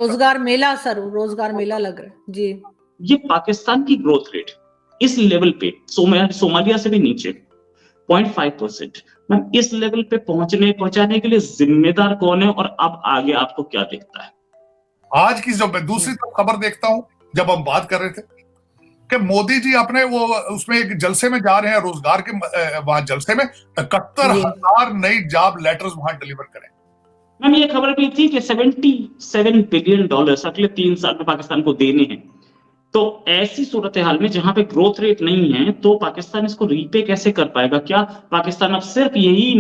रोजगार मेला सर, रोजगार मेला लग रहा है जी। ये पाकिस्तान की ग्रोथ रेट इस लेवल पे सोमालिया से भी नीचे 0.5%। मैम इस लेवल पे पहुंचाने के लिए जिम्मेदार कौन है और अब आगे आपको क्या दिखता है? आज की जो मैं दूसरी तरफ खबर देखता हूं, जब हम बात कर रहे थे कि मोदी जी अपने वो उसमें एक जलसे में जा रहे हैं, रोजगार के वहां जलसे में 71,000 नई जॉब लेटर्स वहां डिलीवर करें। मैम ये खबर भी थी कि $77 बिलियन अगले 3 साल में पाकिस्तान को देने हैं। तो ऐसी सूरत हाल में जहां पे ग्रोथ रेट नहीं है तो पाकिस्तान इसको रीपे कैसे कर पाएगा? क्या पाकिस्तान अब सिर्फ यही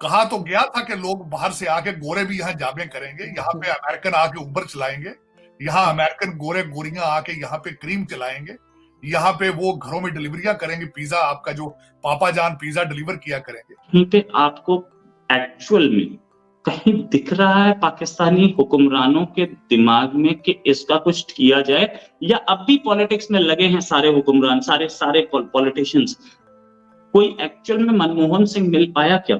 कहा तो गया था कि लोग बाहर से आके गोरे भी यहाँ जाबे करेंगे, यहाँ पे अमेरिकन आके उबर चलाएंगे, यहाँ अमेरिकन गोरे गोरियां आके यहाँ पे क्रीम चलाएंगे, यहाँ पे वो घरों में डिलीवरियां करेंगे, पिज्जा आपका जो पापा जान पिज्जा डिलीवर किया करेंगे। कहीं पे आपको एक्चुअल में कहीं दिख रहा है पाकिस्तानी हुक्मरानों के दिमाग में कि इसका कुछ किया जाए, या अब भी पॉलिटिक्स में लगे हैं सारे हुक्मरान, सारे पॉलिटिशियंस? कोई एक्चुअल में मनमोहन सिंह मिल पाया क्या?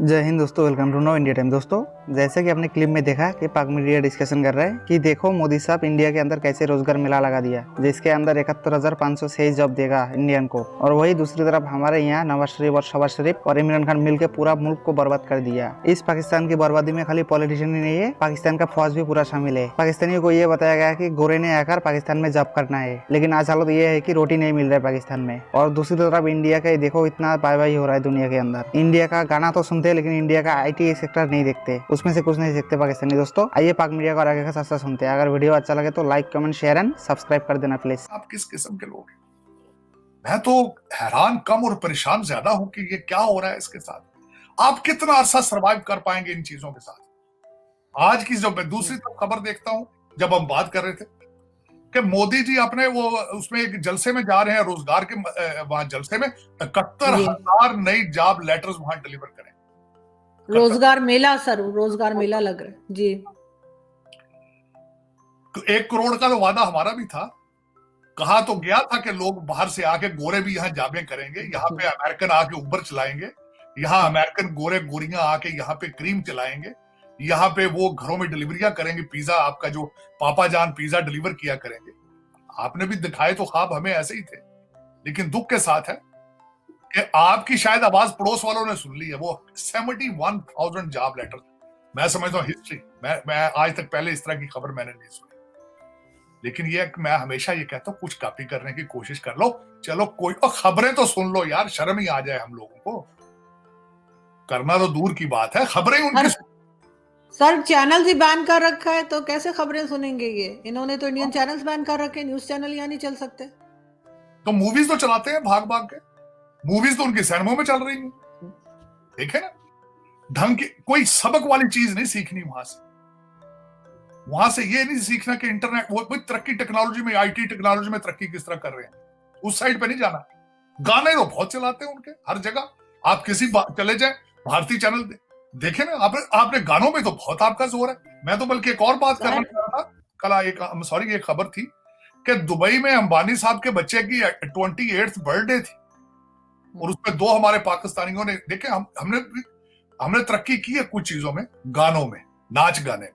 जय हिंद दोस्तों, welcome to know India time. दोस्तों जैसे कि आपने क्लिप में देखा कि पाक मीडिया डिस्कशन कर रहा है कि देखो मोदी साहब इंडिया के अंदर कैसे रोजगार मेला लगा दिया, जिसके अंदर 71,506 जॉब देगा इंडियन को। और वही दूसरी तरफ हमारे यहाँ नवाज शरीफ और शहबाज शरीफ और इमरान खान मिलकर पूरा मुल्क को बर्बाद कर दिया। इस पाकिस्तान की बर्बादी में खाली पॉलिटिशियन ही नहीं है, पाकिस्तान का फौज भी पूरा शामिल है। पाकिस्तानियों को ये बताया गया कि गोरे ने आकर पाकिस्तान में जॉब करना है, लेकिन आज हालत ये है कि रोटी नहीं मिल रहा है पाकिस्तान में। और दूसरी तरफ इंडिया का देखो इतना बाय बाय हो रहा है दुनिया के अंदर। इंडिया का गाना तो सुनते हैं लेकिन इंडिया का IT सेक्टर नहीं देखते, उसमें से कुछ नहीं सीखते पाकिस्तानी। दोस्तों आइए पाक मीडिया को आगे का सस्ता सुनते हैं। अगर वीडियो अच्छा लगे तो like comment share and subscribe कर देना प्लीज। आप किस किस्म के लोग हैं? मैं तो हैरान कम और परेशान ज्यादा हूं कि ये क्या हो रहा है इसके साथ। आप कितना अरसा सरवाइव कर पाएंगे इन चीजों के साथ? आज की जो मैं दूसरी तरफ खबर देखता हूं, जब हम बात कर रहे थे कि मोदी जी अपने वो उसमें एक जलसे में जा रहे हैं, रोजगार के वहां जलसे में 71,000 नई जॉब लेटर्स वहां डिलीवर करें। रोजगार मेला सर, रोजगार मेला लग रहा है जी। 1 करोड़ का तो वादा हमारा भी था। कहा तो गया था कि लोग बाहर से आके गोरे भी यहाँ जाबे करेंगे, यहाँ पे अमेरिकन आके उबर चलाएंगे, यहाँ अमेरिकन गोरे गोरियां आके यहाँ पे क्रीम चलाएंगे, यहाँ पे वो घरों में डिलीवरियां करेंगे, पिज्जा आपका जो पापा जान पिज्जा डिलीवर किया करेंगे। आपने भी दिखाए तो ख्वाब हमें ऐसे ही थे, लेकिन दुख के साथ है कि आपकी शायद आवाज पड़ोस वालों ने सुन ली है। वो 71,000 जॉब लेटर, मैं समझता हूँ हिस्ट्री, मैं आज तक पहले इस तरह की खबर मैंने नहीं सुनी। लेकिन ये मैं हमेशा ये कहता हूँ कुछ कॉपी करने की कोशिश कर लो, चलो कोई और खबरें तो सुन लो यार, शर्म ही आ जाए हम लोगों को। करना तो दूर की बात है, खबरें उनकी सर चैनल ही बैन कर रखा है तो कैसे खबरें सुनेंगे ये? इन्होंने तो इंडियन चैनल्स बैन कर रखे, न्यूज चैनल यहाँ नहीं चल सकते। तो मूवीज तो चलाते हैं भाग भाग के, मूवीज तो उनके सिनेमा में चल रही है, देखे ना। ढंग की कोई सबक वाली चीज नहीं सीखनी वहां से ये नहीं सीखना कि इंटरनेट वो तरक्की टेक्नोलॉजी में, IT टेक्नोलॉजी में तरक्की किस तरह कर रहे हैं, उस साइड पे नहीं जाना। गाने तो बहुत चलाते हैं उनके हर जगह, आप किसी चले जाए भारतीय चैनल देखे ना, आपने गानों में तो बहुत आपका जोर है। मैं तो बल्कि एक और बात करना चाह रहा था, कल सॉरी एक खबर थी कि दुबई में अंबानी साहब के बच्चे की 28th बर्थडे थी और उसमें 2 हमारे पाकिस्तानियों ने देखे। हमने तरक्की की है कुछ चीजों में, गानों में, नाच गाने।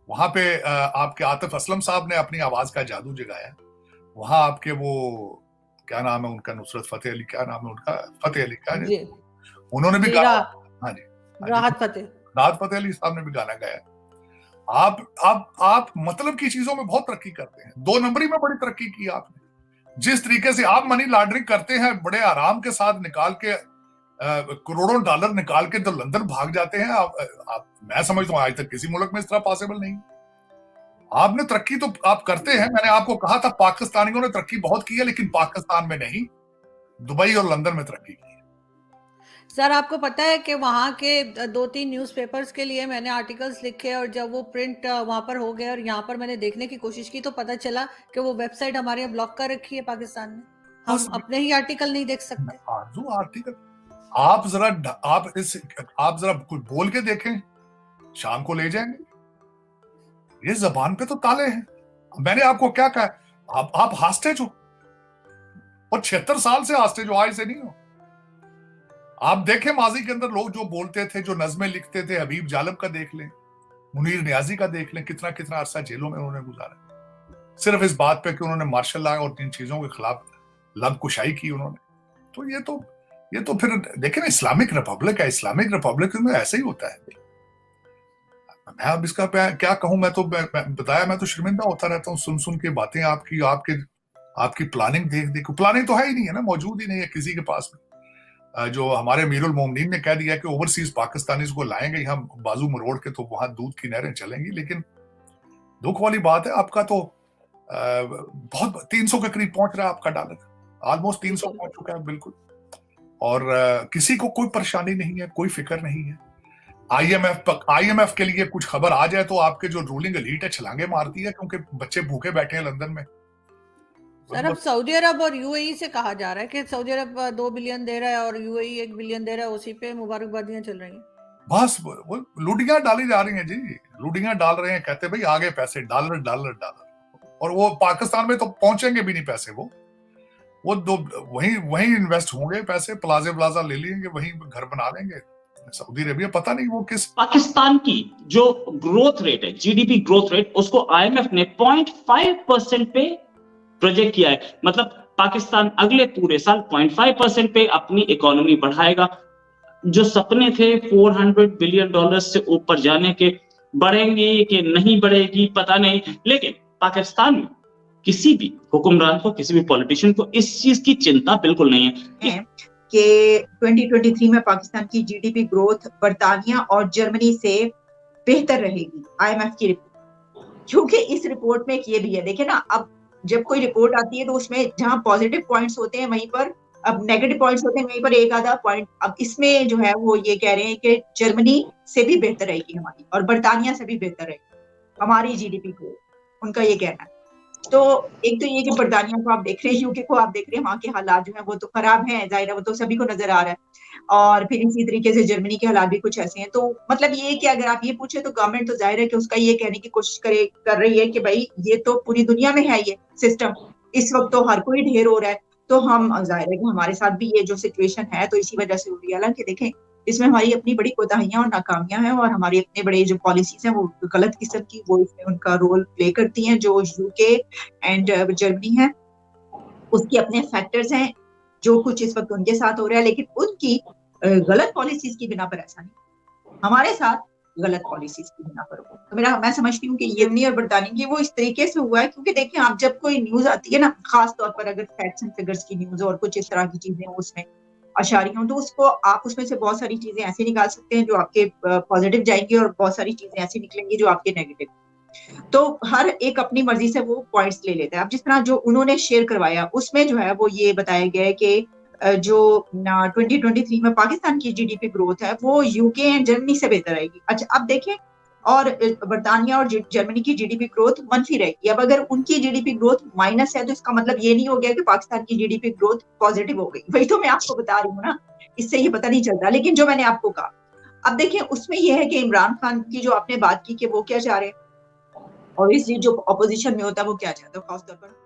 वहां पे आपके आतिफ असलम साहब ने अपनी आवाज का जादू जगाया। वहां आपके वो क्या नाम है उनका, नुसरत फतेह अली, क्या नाम है उनका, फतेह अली क्या है, उन्होंने भी गाना, हाँ जी, राहत फतेह अली साहब ने भी गाना गाया। आप मतलब की चीजों में बहुत तरक्की करते हैं, 2 नंबरी में बड़ी तरक्की की आपने। जिस तरीके से आप मनी लॉन्ड्रिंग करते हैं बड़े आराम के साथ, निकाल के करोड़ों डॉलर निकाल के तो लंदन भाग जाते हैं आप मैं समझता हूं आज तक किसी मुल्क में इस तरह पॉसिबल नहीं। आपने तरक्की तो आप करते हैं, मैंने आपको कहा था पाकिस्तानियों ने तरक्की बहुत की है, लेकिन पाकिस्तान में नहीं, दुबई और लंदन में तरक्की की है। सर आपको पता है कि वहाँ के 2-3 न्यूज़पेपर्स के लिए मैंने आर्टिकल्स लिखे और जब वो प्रिंट वहाँ पर हो गए और यहाँ पर मैंने देखने की कोशिश की तो पता चला कि वो वेबसाइट हमारे यहाँ ब्लॉक कर रखी है पाकिस्तान में। हम अपने ही आर्टिकल नहीं देख सकते। आर्टिकल आप जरा कुछ बोल के देखें, शाम को ले जाएंगे। ये जबान पे तो ताले हैं। मैंने आपको क्या कहा, आप हास्टेज हो और 76 साल से हास्टेज हो, आज से नहीं हो। आप देखें माजी के अंदर लोग जो बोलते थे, जो नज़में लिखते थे, हबीब जालिब का देख लें, मुनीर नियाजी का देख लें, कितना कितना अरसा जेलों में उन्होंने गुजारा, सिर्फ इस बात पे कि उन्होंने मार्शल लॉ और इन चीजों के खिलाफ लबकुशाई की उन्होंने। तो ये तो फिर देखें ना, इस्लामिक रिपब्लिक है, इस्लामिक रिपब्लिक में ऐसे ही होता है। मैं अब इसका क्या कहूं, मैं तो शर्मिंदा होता रहता हूँ सुन के बातें आपकी प्लानिंग देख प्लानिंग तो है ही नहीं है ना, मौजूद ही नहीं है किसी के पास में। जो हमारे अमीरुल मोमिनीन ने कह दिया कि ओवरसीज पाकिस्तानीज को लाएंगे हम बाजू मरोड़ के, तो वहां दूध की नहरें चलेंगी। लेकिन दुख वाली बात है, आपका तो बहुत 300 के करीब पहुंच रहा है आपका डॉलर, ऑलमोस्ट 300 पहुंच चुका है बिल्कुल। और किसी को कोई परेशानी नहीं है, कोई फिक्र नहीं है। आईएमएफ के लिए कुछ खबर आ जाए तो आपके जो रूलिंग एलीट है छलांगे मारती है, क्योंकि बच्चे भूखे बैठे हैं लंदन में। सर अब सऊदी अरब और यूएई से कहा जा रहा है कि सऊदी अरब 2 बिलियन दे रहा है और यूएई 1 बिलियन दे रहा है, उसी पे मुबारकबादियां चल रही हैं। बस वो लुटियां डाली जा रही हैं जी, लुटियां डाल रहे हैं, कहते भाई आगे पैसे डॉलर डॉलर डॉलर, और वो पाकिस्तान में तो पहुंचेंगे भी नहीं पैसे, वो दो वहीं इन्वेस्ट होंगे पैसे, प्लाजा ले लेंगे, वहीं घर बना लेंगे। सऊदी अरेबिया पता नहीं वो किस, पाकिस्तान की जो ग्रोथ रेट है, जीडीपी ग्रोथ रेट, उसको आईएमएफ ने 0.5% पे प्रोजेक्ट किया है। मतलब पाकिस्तान अगले पूरे साल 0.5% पे अपनी इकोनॉमी बढ़ाएगा। जो सपने थे $400 बिलियन से ऊपर जाने के, बढ़ेंगे कि नहीं बढ़ेगी पता नहीं, लेकिन पाकिस्तान में किसी भी हुक्मरान को, किसी भी पॉलिटिशियन को इस चीज की चिंता बिल्कुल नहीं है कि 2023 में पाकिस्तान की जीडीपी ग्रोथ बर्तानिया और जर्मनी से बेहतर रहेगी, आईएमएफ की रिपोर्ट। क्योंकि इस रिपोर्ट में ये भी है, देखे ना, अब जब कोई रिपोर्ट आती है तो उसमें जहां पॉजिटिव पॉइंट्स होते हैं वहीं पर अब नेगेटिव पॉइंट्स होते हैं, वहीं पर एक आधा पॉइंट। अब इसमें जो है वो ये कह रहे हैं कि जर्मनी से भी बेहतर रहेगी हमारी, और बर्तानिया से भी बेहतर रहेगी हमारी जीडीपी ग्रोथ, उनका ये कहना है। तो एक तो ये कि बर्तानिया को आप देख रहे हैं, यूके को आप देख रहे हैं, वहां के हालात जो है वो तो खराब हैं, जाहिर है वो तो सभी को नजर आ रहा है। और फिर इसी तरीके से जर्मनी के हालात भी कुछ ऐसे हैं। तो मतलब ये कि अगर आप ये पूछे तो गवर्नमेंट तो जाहिर है कि उसका ये कहने की कोशिश कर रही है कि भाई ये तो पूरी दुनिया में है ये सिस्टम, इस वक्त तो हर कोई ढेर हो रहा है, तो हम जाहिर है कि हमारे साथ भी ये जो सिचुएशन है तो इसी वजह से हो रही है। हालांकि देखें इसमें हमारी अपनी बड़ी कोताहियां और नाकामियां हैं, और हमारी अपने बड़े जो पॉलिसीज हैं वो गलत किस्म की, वो इसमें उनका रोल प्ले करती हैं। जो यूके एंड जर्मनी है उसके अपने फैक्टर्स हैं, जो कुछ इस वक्त उनके साथ हो रहा है, लेकिन उनकी गलत पॉलिसीज की बिना पर ऐसा नहीं, हमारे साथ गलत पॉलिसीज की बिना पर हो। तो मैं समझती हूँ कि जर्मनी और बर्तानिया की वो इस तरीके से हुआ है, क्योंकि देखिए आप जब कोई न्यूज आती है ना, खास तौर पर अगर फैक्ट्स एंड फिगर्स की न्यूज और कुछ इस तरह की चीजें उसमें अशारी हों, तो उसको आप उसमें से बहुत सारी चीजें ऐसे निकाल सकते हैं जो आपके पॉजिटिव जाएंगी, और बहुत सारी चीजें ऐसी निकलेंगी जो आपके नेगेटिव। तो हर एक अपनी मर्जी से वो पॉइंट्स ले लेता है। अब जिस तरह जो उन्होंने शेयर करवाया उसमें जो है वो ये बताया गया है कि जो 2023 में पाकिस्तान की जीडीपी ग्रोथ है वो यूके एंड जर्मनी से बेहतर रहेगी। अच्छा अब देखें, और बर्तानिया और जर्मनी की जीडीपी ग्रोथ मनफी रहेगी। अब अगर उनकी जीडीपी ग्रोथ माइनस है तो इसका मतलब ये नहीं हो गया कि पाकिस्तान की जीडीपी ग्रोथ पॉजिटिव हो गई। वही तो मैं आपको बता रही हूँ ना, इससे ये पता नहीं चलता। लेकिन जो मैंने आपको कहा, अब देखिए उसमें यह है कि इमरान खान की जो आपने बात की कि वो क्या चाह रहे हैं, और इस जो अपोजिशन में होता है वो क्या चाहता है, खासतौर पर